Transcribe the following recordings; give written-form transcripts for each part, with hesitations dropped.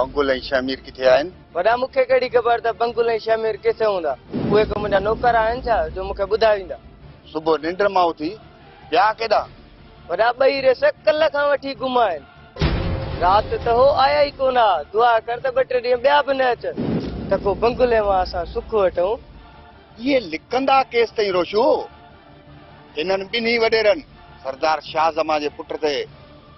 बंगुल ऐं शामिर किथे आहिनि? वॾा मूंखे कहिड़ी ख़बर त बंगुल ऐं शामिर किथे हूंदा? उहे को मुंहिंजा नौकर आहिनि छा जो मूंखे ॿुधाईंदा? सुबुह निंड मां उथी ॿिया केॾा? वॾा ॿई रेस कल्ह खां वठी घुमा आहिनि। राति त हो आया ई कोन हा। दुआ कर त ॿ टे ॾींहं ॿिया बि न अचनि त को बंगुले मां असां सुख वठूं। इहे लिकंदा केसि ताईं रोशू? इन्हनि ॿिन्ही वॾेरनि सरदार शाह जमा जे पुट ते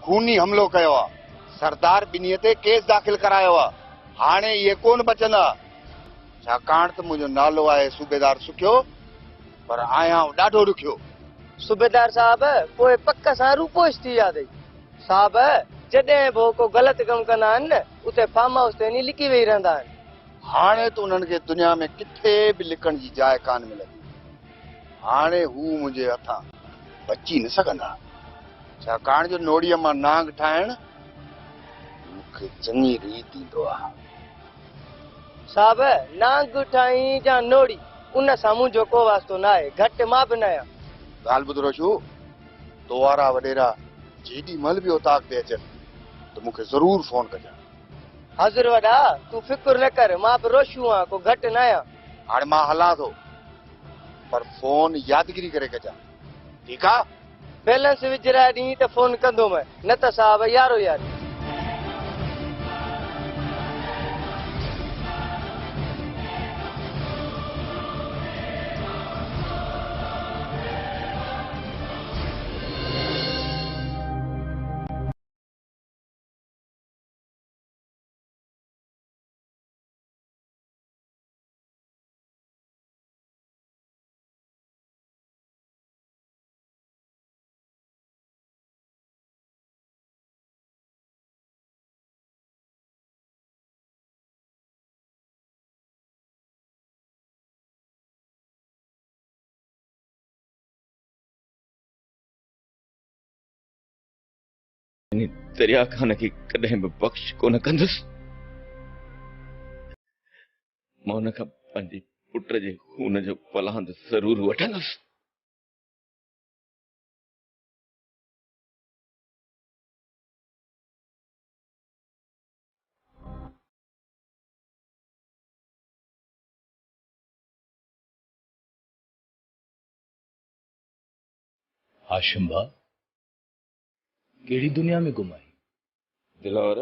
खूनी हमिलो कयो आहे। सरदार ॿिन्हीअ ते केस दाख़िल करायो आहे। हाणे इहे कोन बचंदा, छाकाणि त मुंहिंजो नालो आहे सूबेदार सुखियो, पर आहियां ॾाढो ॾुखियो। सूबेदार साहब पोइ पक सां रूपोश थी विया अथई। साहब जॾहिं बि को ग़लति कमु कंदा आहिनि न उते फार्म हाउस ते लिकी वेही रहंदा आहिनि। हाणे त उन्हनि खे दुनिया में किथे बि लिकण जी जाइ कान मिलंदी। हाणे हू मुंहिंजे हथां बची न सघंदा, छाकाणि जो नोड़ीअ मां नांग ठाहिण मूंखे चङी रीति ईंदो आहे। साहब नांग ठाही या नोड़ी उन सां मुंहिंजो को वास्तो न आहे। घटि मां बि न आहियां। ॻाल्हि ॿुध रोशू, तो वारा वॾेरा जेॾी महिल बि उताक ते अचनि त मूंखे ज़रूर फोन कजां। हाज़िर वॾा, तूं फिकुर न कर, मां बि रोशू आहियां, को घटि न आहियां। हाणे मां हलां थो, पर फोन यादगिरी करे कजां, ठीकु आहे? बैलेंस विझराए ॾींहुं त फोन कंदुमि, न त साहब यारो यारी। दरिया खान खे कॾहिं बि बख़्श कोन कंदुसि। मां हुन खां पंहिंजे पुट जे खून जो पलांद ज़रूर वठंदुसि। हाशिम भाउ, कहिड़ी दुनिया में घुमाई? दिलावर,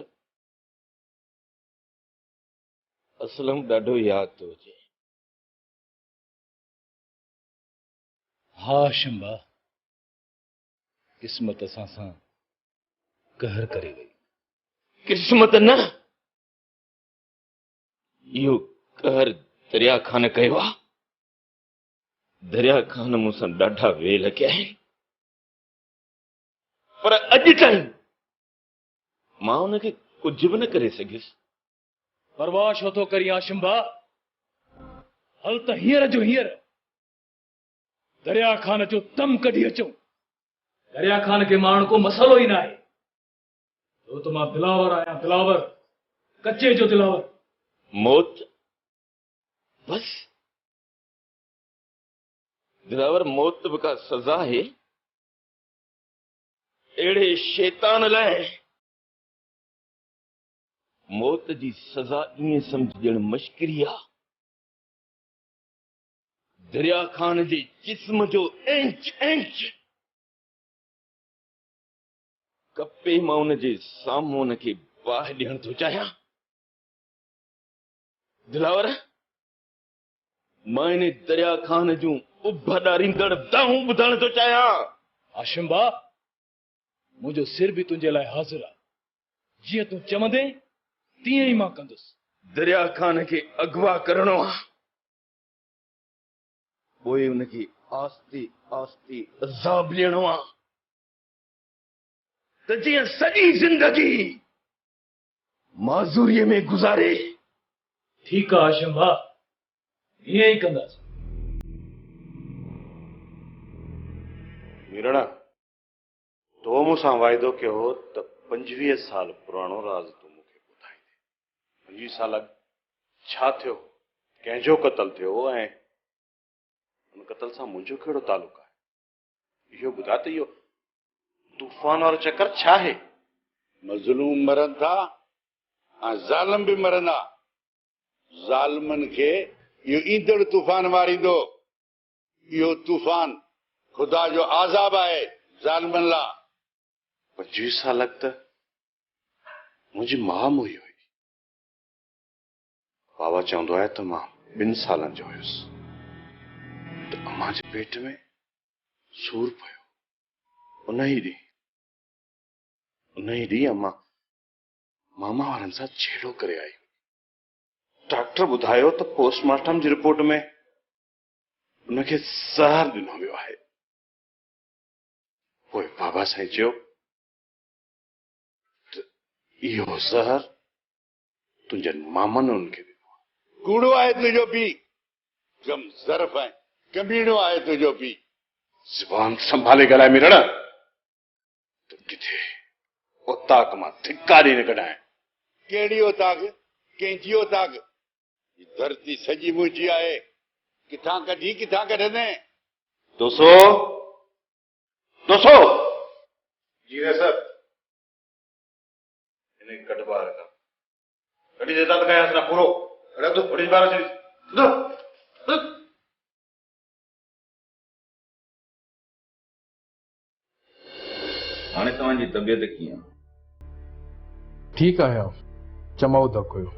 असलम ॾाढो यादि थो अचे। हाशिम भाउ, किस्मत असां सां कहर करे वई। किस्मत न, इहो कहर दरिया खान कयो आहे। दरिया खान मूंसां ॾाढा वेल कया आहिनि, पर अॼु ताईं मां हुनखे कुझु बि न करे सघियुसि। परवाह छो थो करी हाशिम भाउ? हल त हींअर जो हींअर दरिया खान जो दम कढी अचूं। दरिया खान खे मारण को मसलो ई न आहे, छो त मां दिलावर आहियां। दिलावर, कच्चे जो दिलावर। मौत बस? दिलावर, मौत बि का सज़ा आहे? अहिड़े शैतान लाइ मौत जी सज़ा ईअं सम्झण मश्करी आहे। दरिया खान जे जिस्म जो इंच इंच कपे मां हुन जे साम्हूं हुनखे बाहि ॾियण थो चाहियां। दिलावर, मां इन दरिया खान जूं उभॾारींदड़ दाहूं ॿुधण थो चाहियां। हाशिम भाउ, मुंहिंजो सिर बि तुंहिंजे लाइ हाज़िर आहे। जीअं तूं चवंदे तीअं ई मां कंदुसि। दरिया खान खे अगवा करणो आहे, पोइ हुनखे आस्ते आस्ते अज़ाब ॾियणो आहे, त जीअं सॼी ज़िंदगी माज़ूरीअ में गुज़ारे। ठीकु आहे हाशिम भाउ, ईअं ई कंदासीं। वीरणा, तो मूंसां वाइदो कयो हो त 25 साल पुराणो राज़ तूं मूंखे ॿुधाईंदे। 25 साल अॻु छा थियो, कंहिंजो क़त्ल थियो ऐं उन क़त्ल सां मुंहिंजो कहिड़ो तालुक़ु आहे? इहो ॿुधा त इहो तूफ़ान वारो चक्कर छा आहे? मज़लूम मरनि था, ज़ालिम भी मरंदा ज़ालिमनि खे इहो ईंदड़ तूफ़ान मारींदो इहो तूफ़ान ख़ुदा जो आज़ाब आहे ज़ालिमनि लाइ 25 साल अॻु त मुंहिंजी माउ मुई हुई बाबा चवंदो आहे त मां 2 सालनि जो हुयुसि त अम्मा जे पेट में सूर पियो उन ई ॾींहुं अम्मा मामा वारनि सां छेड़ो करे आई डॉक्टर ॿुधायो त पोस्टमार्टम जी रिपोर्ट में उनखे ज़हर ॾिनो वियो आहे पोइ बाबा साईं चयो त इहो ज़हर तुंहिंजनि मामनि उनखे ॾिनो कूड़ो आहे तुंहिंजो पीउ कम ज़रफ़ आहे कमीणो आहे तुंहिंजो पीउ ज़ुबान संभाले ॻाल्हाए मिरण त किथे ओताक मां धिकारी न कढाए कहिड़ी ओताक कंहिंजी ओताक धरती सॼी मुंहिंजी आहे किथां कढी किथां कढंदे दोसो जी रे सर इन्हें कट बाहर का कटी देता तो कहीं ना पूरो अरे तो बड़ी बार से दो हाणे तव्हांजी तबियत कीअं ठीकु आहियां चमाओ धक हुयो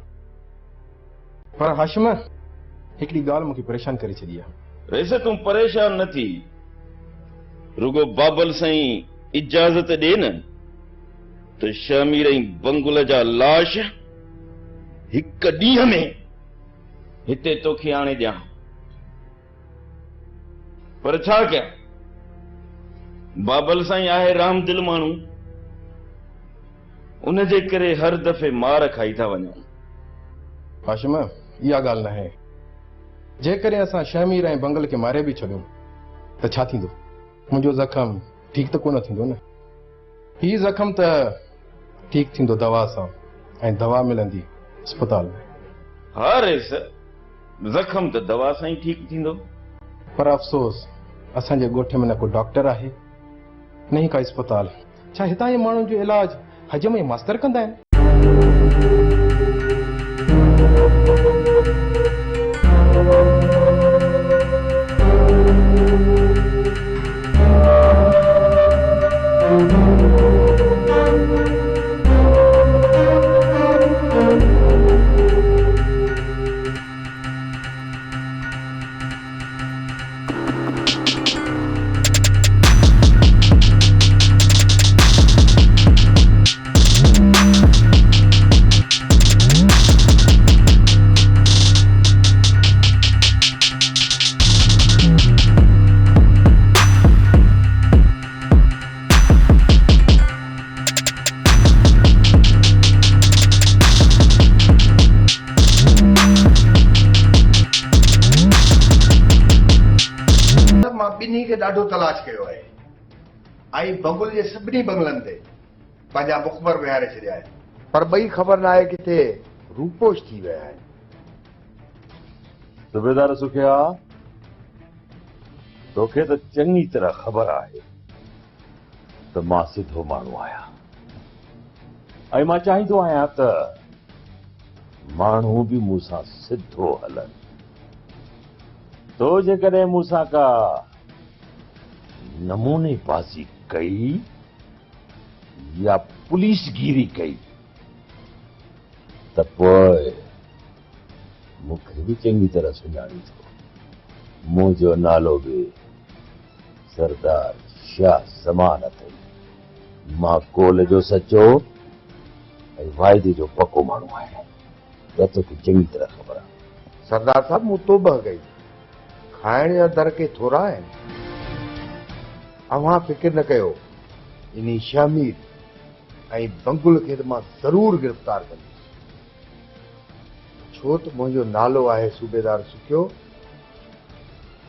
पर हाशिम हिकिड़ी ॻाल्हि मूंखे परेशान करे छॾी आहे वैसे तूं परेशान न थी रुगो बाबल साईं इजाज़त ॾे न त शमीर ऐं बंगुल जा लाश हिक ॾींहं में हिते तोखे आणे ॾियां पर छा कयां बाबल साईं आहे रामदिल माण्हू उन जे करे हर दफ़े मार खाई था वञूं हाशिम इहा ॻाल्हि न आहे जेकॾहिं असां शमीर ऐं बंगल खे मारे बि छॾियूं त छा थींदो मुंहिंजो ज़ख़म ठीकु त कोन थींदो न हीउ ज़ख़म त ठीकु थींदो दवा सां ऐं दवा मिलंदी अस्पताल में हा रेस ज़ख़म त दवा सां ई ठीकु थींदो पर अफ़सोस असांजे ॻोठ में न को डॉक्टर आहे न ई का अस्पताल छा हितां जे माण्हुनि जो इलाज हजम ऐं मास्तर कंदा आहिनि ॿिन्ही खे ॾाढो तलाश कयो आहे ऐं बंगुल जे सभिनी बंगलनि ते पंहिंजा मुख़बर विहारे छॾिया आहिनि पर ॿई ख़बर न आहे किथे रूपोश थी विया आहिनि सूबेदार सुखिया तोखे त चङी तरह ख़बर आहे त मां सिधो माण्हू आहियां ऐं मां चाहींदो आहियां त माण्हू बि मूंसां सिधो हलनि तो जेकॾहिं मूंसां का नमूने बाज़ी कई या पुलिसगिरी कई त पोइ मूंखे बि चङी तरह सुञाणी थो मुंहिंजो नालो बि सरदार शाह ज़मान अथई मां कोल जो सचो ऐं वाइदे जो पको माण्हू आहियां त तोखे चङी तरह ख़बर आहे सरदार साहब मूं तौबह कई खाइण जा दर के थोरा आहिनि अव्हां फिकिर न कयो इन्ही शमीर ऐं बंगुल खे त मां ज़रूर गिरफ़्तार कंदुसि छो त मुंहिंजो नालो आहे सूबेदार सुखियो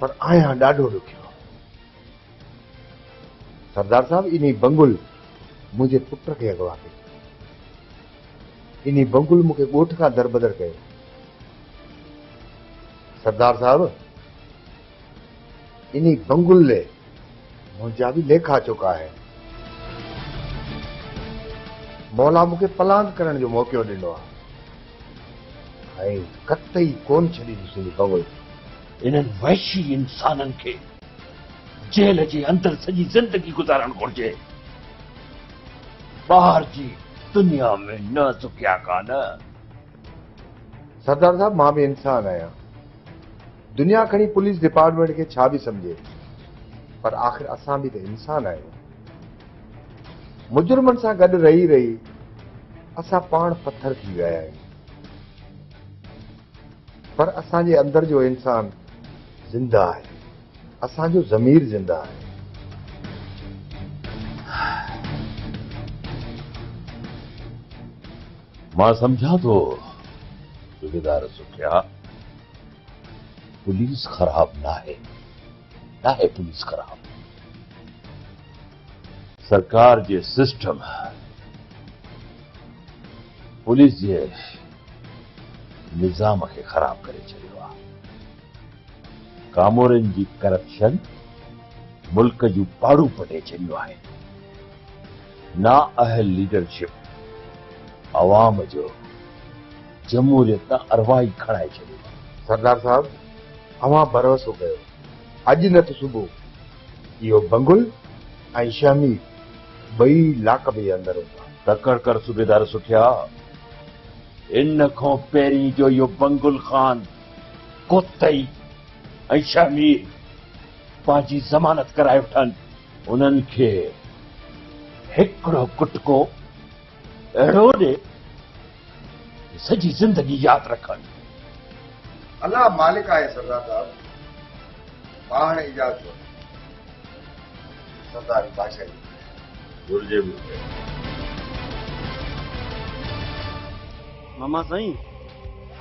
पर आहियां ॾाढो ॾुखियो सरदार साहब इन्ही बंगुल मुंहिंजे पुट खे अगवा कई इन्ही बंगुल मूंखे ॻोठ खां दरबदर कयो सरदार साहब इन्ही बंगुल ने मुंहिंजा बि लेखा चुका है मौला मूंखे पलांद करण जो मौक़ो ॾिनो आहे ऐं कतई कोन छॾी ॾिसंदी बबल। इन्हनि वहशी इंसाननि खे जेल जे अंदरि सॼी ज़िंदगी गुज़ारणु घुर्जे। ॿाहिरि जी दुनिया में न सुखिया कान। सरदार साहब, मां बि इंसान आहियां। दुनिया खणी पुलिस डिपार्टमेंट खे छा बि सम्झे, पर आख़िर असां बि त इंसान आहियूं। मुजुर्मनि सां गॾु रही रही असां पाण पत्थर थी विया आहियूं, पर असांजे अंदर जो इंसान ज़िंदा आहे, असांजो ज़मीर ज़िंदा आहे। मां सम्झां थो सूबेदार सुखिया, पुलिस ख़राब नाहे पुलिस ख़राब। सरकार जे सिस्टम पुलिस जे निज़ाम खे ख़राब करे छॾियो आहे। कामोरनि जी करप्शन मुल्क जूं पाड़ू पटे छॾियो आहे। ना अहल लीडरशिप अवाम जो जमहूरियत तां अरवाई खणाए छॾियो। सरदार साहब, अवां भरोसो कयो, अॼु न त सुबुह इहो बंगुल ऐं शमीर ॿई लाकब जे अंदरि हूंदा। तकड़ कर सूबेदार सुठिया। इन खां पहिरीं जो इहो बंगुल ख़ान, कोतई ऐं शमीर पंहिंजी ज़मानत कराए वठनि, उन्हनि खे हिकिड़ो कुटको अहिड़ो ॾे सॼी ज़िंदगी यादि रखनि। अल्लाह मालिक आहे सरदार साहब, पाण इजाज़त सरदार बादशाही घुर्जे मामा साईं,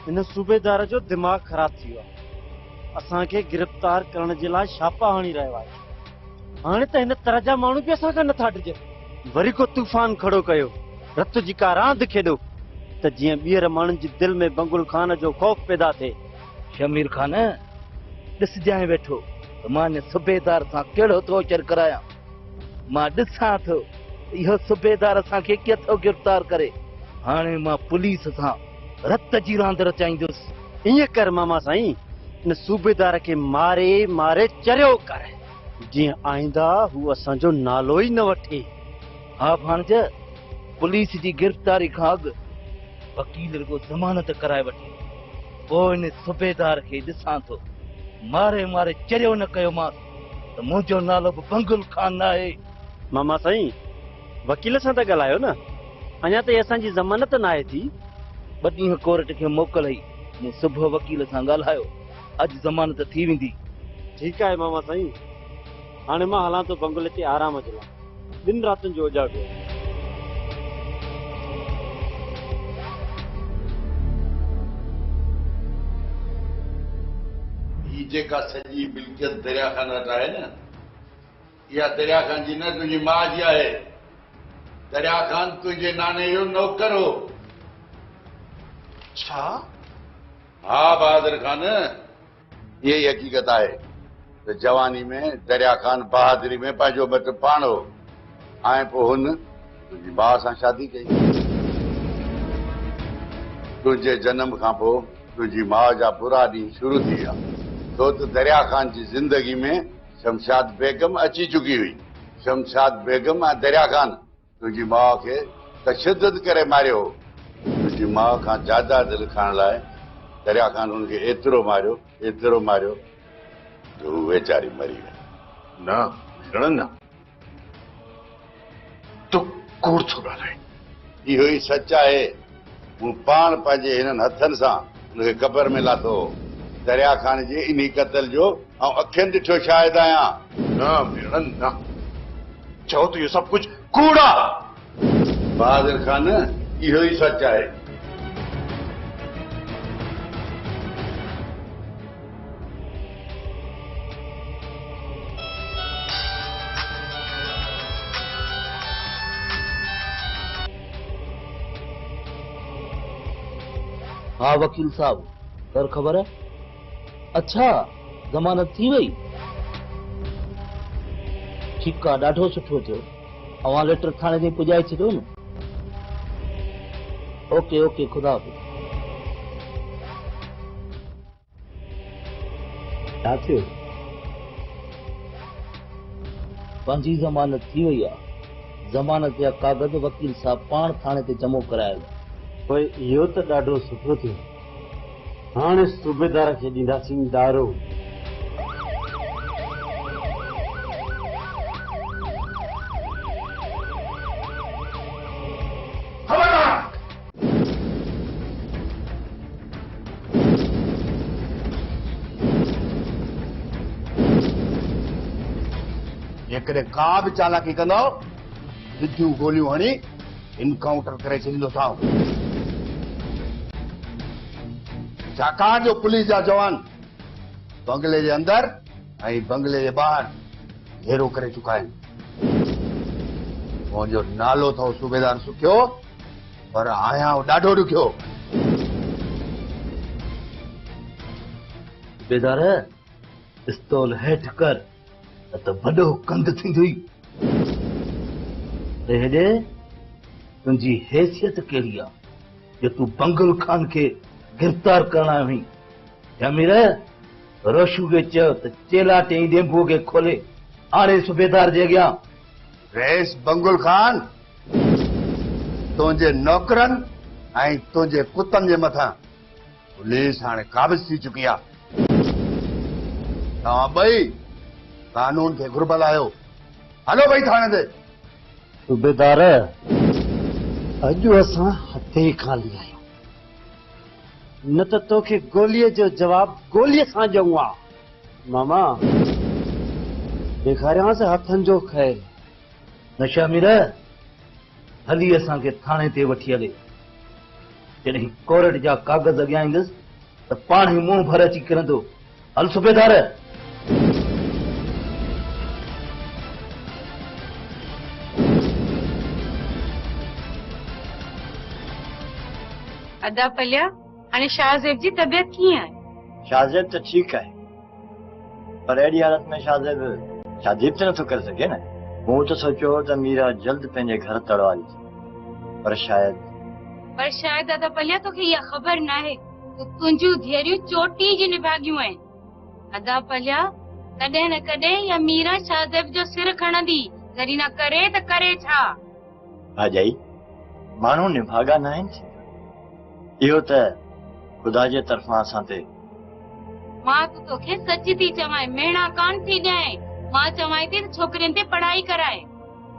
इन सूबेदार जो दिमाग़ ख़राब थी वियो आहे। असांखे गिरफ़्तार करण जे लाइ छापा हणी रहियो आहे। हाणे त हिन तरह जा माण्हू बि असां खां नथा डिॼनि। वरी को तूफ़ान खड़ो कयो, रत जी का रांदि खेॾो त जीअं ॿीहर माण्हुनि जी दिलि में बंगुल खान जो ख़ौफ़ पैदा थिए। शमीर खान, ॾिसजांइ वेठो त मां हिन सूबेदार सां कहिड़ो टॉर्चर करायां। मां ॾिसां थो इहो सूबेदार असांखे कीअं गिरफ़्तार करे। हाणे मां पुलिस सां रत जी रांदि रचाईंदुसि। ईअं कर मामा साईं, इन सूबेदार खे मारे मारे चरियो कर, जीअं आईंदा हू असांजो नालो ई न वठे। हा भाणज, पुलिस जी गिरफ़्तारी खां अॻु वकील रुगो ज़मानत कराए वठे, पोइ इन सूबेदार खे ॾिसां थो। मारे मारे चरियो न कयोमांसि त मुंहिंजो नालो बि बंगुल खान न आहे। मामा साईं, वकील सां त ॻाल्हायो न, अञा ताईं असांजी ज़मानत न आहे थी। ॿ ॾींहं कोर्ट खे मोकल हुई, मूं सुबुह वकील सां ॻाल्हायो, अॼु ज़मानत थी वेंदी। ठीकु आहे मामा साईं, हाणे मां हलां थो बंगुल ते आराम जे लाइ। ॿिनि रातिनि जो उजाॻो। ही जेका सॼी मिल्कियत दरिया खान वटि आहे न, इहा दरिया खान जी न, तुंहिंजी माउ जी आहे। दरिया खान तुंहिंजे नाने जो नौकर हो। छा? हा बहादुर खान, इहा ई हक़ीक़त आहे त जवानी में दरिया खान बहादुरी में पंहिंजो मट पाण हो, ऐं पोइ हुन तुंहिंजी माउ सां शादी कई। तुंहिंजे जनम खां पोइ तुंहिंजी माउ जा बुरा ॾींहं शुरू थी विया, छो त दरिया खान जी ज़िंदगी में शमशाद बेगम अची चुकी हुई। शमशाद बेगम ऐं दरिया खान तुंहिंजी माउ खे तशद्दुद करे मारियो। तुंहिंजी माउ खां जायदाद लिखाइण लाइ दरिया खान हुनखे एतिरो मारियो जो हू वेचारी मरी वई। न न, तूं कूड़ थो ॻाल्हाए। इहो ई सच आहे। मूं पाण पंहिंजे हिननि हथनि सां हुनखे क़बर में लाथो। दरिया खान जे इन क़तल जो ऐं अखियुनि ॾिठो शायदि आहियां। न भेण न, चओ त इहो सभु कुझु कूड़ आहे। बहादुर खान, इहो ई सच आहे। हाँ वकील साहब, सर खबर है? अच्छा, ज़मानत थी वई? ठीकु आहे, ॾाढो सुठो थियो। अवां लेटर थाणे ताईं पुॼाए छॾियो न। ओके ओके, खुदा हाफ़िज़। छा थियो? पंहिंजी ज़मानत थी वई आहे। ज़मानत जा कागज़ वकील साहब पाण थाणे ते जमो करायो। पोइ इहो त ॾाढो सुठो थियो। हाणे सूबेदार खे ॾींदासीं दारो। जेकॾहिं का बि चालाकी कंदो सिधियूं गोलियूं हणी इनकाउंटर करे छॾींदोसांव। छाकाणि जो पुलिस जा जवान बंगले जे अंदर ऐं बंगले जे ॿाहिरि घेरो करे चुका आहिनि। मुंहिंजो नालो अथव सूबेदार सुखियो, पर आहियां ॾाढो ॾुखियो। सूबेदार पिस्तौल हेठि कर त वॾो कंद थींदी। हेॾे तुंहिंजी हैसियत कहिड़ी आहे जो तूं बंगुल खान खे गिरफ़्तार करण आयो आहीं? जमीर रोशू खे चयो त चेला टेई डेंबू खे खोले आणे सूबेदार जे अॻियां। रेस बंगुल खान तुंहिंजे नौकरनि ऐं तुंहिंजे कुतनि जे मथां पुलिस हाणे काबिज़ थी चुकी आहे। तव्हां ॿई कानून खे घुरबल आहियो। हलो भई थाणे ते। सूबेदार अॼु असां हथे खाली आहियूं, न त तोखे गोलीअ जो जवाब गोलीअ सां ॾियूं हा। मामा ॾेखारियांसि हथनि जो ख़ैर। न शामिर हली असांखे थाणे ते वठी हले। जॾहिं कोर्ट जा कागज़ अॻियां ईंदुसि त पाण ई मुंहुं भर अची किरंदो। हल सूबेदार। अदा पलिया, हाणे शाहज़ेब जी तबियत कीअं आहे? शाहज़ेब त ठीकु आहे, पर अहिड़ी हालत में शाहज़ेब शादी बि त नथो करे सघे न। मूं त सोचियो त मीरा जल्द पंहिंजे घर तड़वारी थी, पर शायदि अदा पलिया तोखे इहा ख़बर न आहे त तुंहिंजूं धीअरियूं चोटी जी निभागियूं आहिनि। अदा पलिया, कॾहिं न कॾहिं इहा मीरा शाहज़ेब जो सिर खणंदी, जॾहिं न करे त करे छा? भाॼाई, माण्हू निभागा न आहिनि। इहो त ख़ुदा जे तरफ़ां असां ते। मां त तोखे सच थी चवां, मेणा कान थी ॾियां। मां चवां थी त छोकिरियुनि ते पढ़ाई कराए,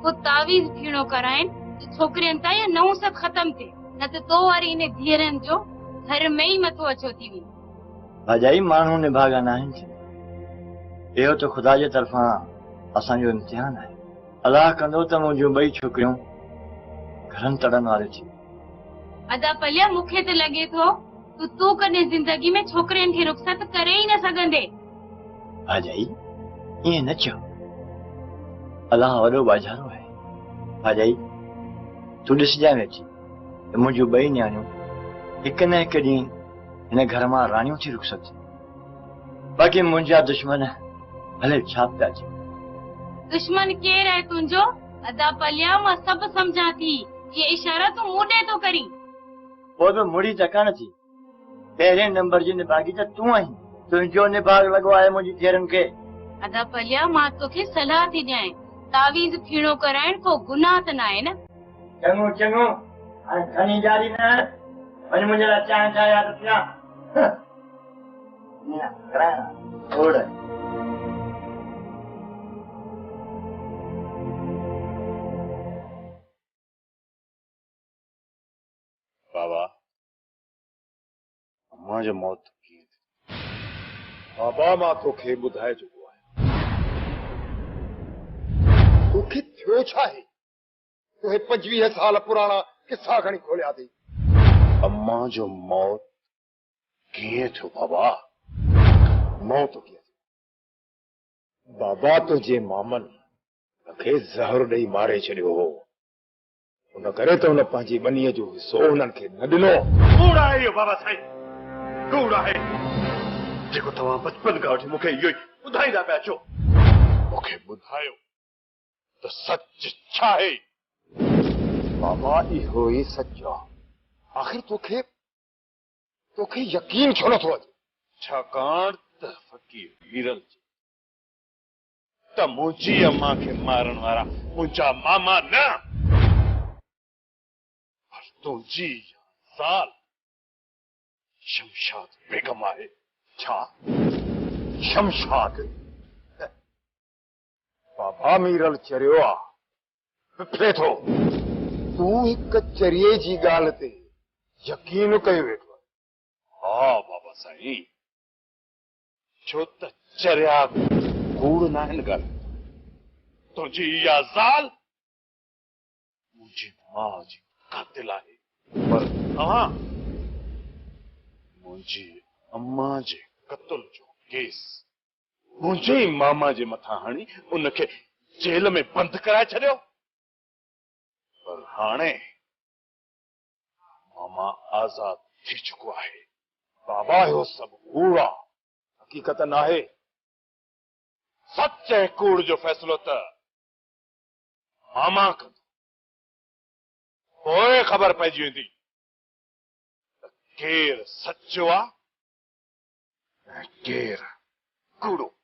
को तावीज़ फीणो कराइनि त छोकिरियुनि ताईं इहा नहुस ख़तम थिए, न त तो वारी इन धीअरनि जो घर में ई मथो अछो थी वञे। भाॼाई, माण्हू निभागा न आहिनि। इहो त ख़ुदा जे तरफ़ां असांजो इम्तिहान आहे। अलाह कंदो त मुंहिंजूं ॿई छोकिरियूं घरनि तड़न वारियूं थियूं। अदा पलिया, मूंखे त लॻे थो त तूं कॾहिं ज़िंदगी में छोकिरियुनि खे रुख़सत करे ई न सघंदे। भाॼाई, ईअं न चओ। अलाह वॾो बाज़ारो आहे। भाॼाई, तूं ॾिसजांइ वेठी त मुंहिंजूं ॿई न्याणियूं हिकु न हिकु ॾींहुं हिन घर मां राणियूं थी रुख़सत थियूं। बाक़ी मुंहिंजा दुश्मन भले छा पिया चवनि। दुश्मन केरु आहे तुंहिंजो? अदा पलिया, मां सभु सम्झां थी। ये इशारा तूं मूं ॾे थो करीं। पोइ बि मुड़ी त कान थी। पहिरें नंबर जी निभागी त तूं आहीं। तुंहिंजो निभाग लॻो आहे मुंहिंजी धीअरुनि खे। अदा पलिया, मां तोखे सलाह थी ॾियां, तावीज़ फीणो कराइण को गुनाह त न आहे न। चङो चङो, हाणे खणी जारी न वञ, मुंहिंजे लाइ चांहि ठाहे यादि पिया। बाबा, अम्मा जो मौत कीअं थी? बाबा, मां तोखे ॿुधाए चुको आहियां। तोखे थियो छा आहे? तोखे 25 साल पुराणा किस्सा खणी खोलिया अथई। अम्मा जो मौत कीअं थियो बाबा? मौत कीअं थी? बाबा, तुंहिंजे मामनि मूंखे ज़हर ॾेई मारे छॾियो हो। उन करे त हुन पंहिंजी बनीअ जो हिसो उन्हनि खे न ॾिनो। कूड़ आहे इहो बाबा साईं, कूड़ आहे जेको तव्हां बचपन खां वठी मूंखे इहो ई ॿुधाईंदा पिया अचो। मूंखे ॿुधायो त सच छा आहे? बाबा, इहो ई सच आहे। आख़िर तोखे यकीन छो नथो अचे? छाकाणि त फ़क़ीर मीरल जी त मुंहिंजी अम्मा खे मारण वारा मुंहिंजा मामा न पर तुंहिंजी ज़ाल शमशाद बेगम आहे। छा शमशाद बाबा मीरल चरियो आहे पिफले थो तूं हिक चरिये जी ॻाल्हि ते यकीन कयो वेठो आहे। हा बाबा साईं छो त चरिया कूड़ न आहिनि ॻाल्हि तुंहिंजी इहा ज़ाल मुंहिंजी माउ जी कातिल आहे पर तव्हां मुंहिंजी अम्मा जे क़त्ल जो केस मुंहिंजे मामा जे मथां हणी उनखे जेल में बंदि कराए छॾियो पर हाणे मामा आज़ाद थी चुको आहे। बाबा इहो सभु कूड़ आहे हक़ीक़त न आहे। सच ऐं कूड़ जो फ़ैसिलो त मामा कंदो पोइ ख़बर पइजी वेंदी त केरु सचो आहे ऐं केरु कूड़ो।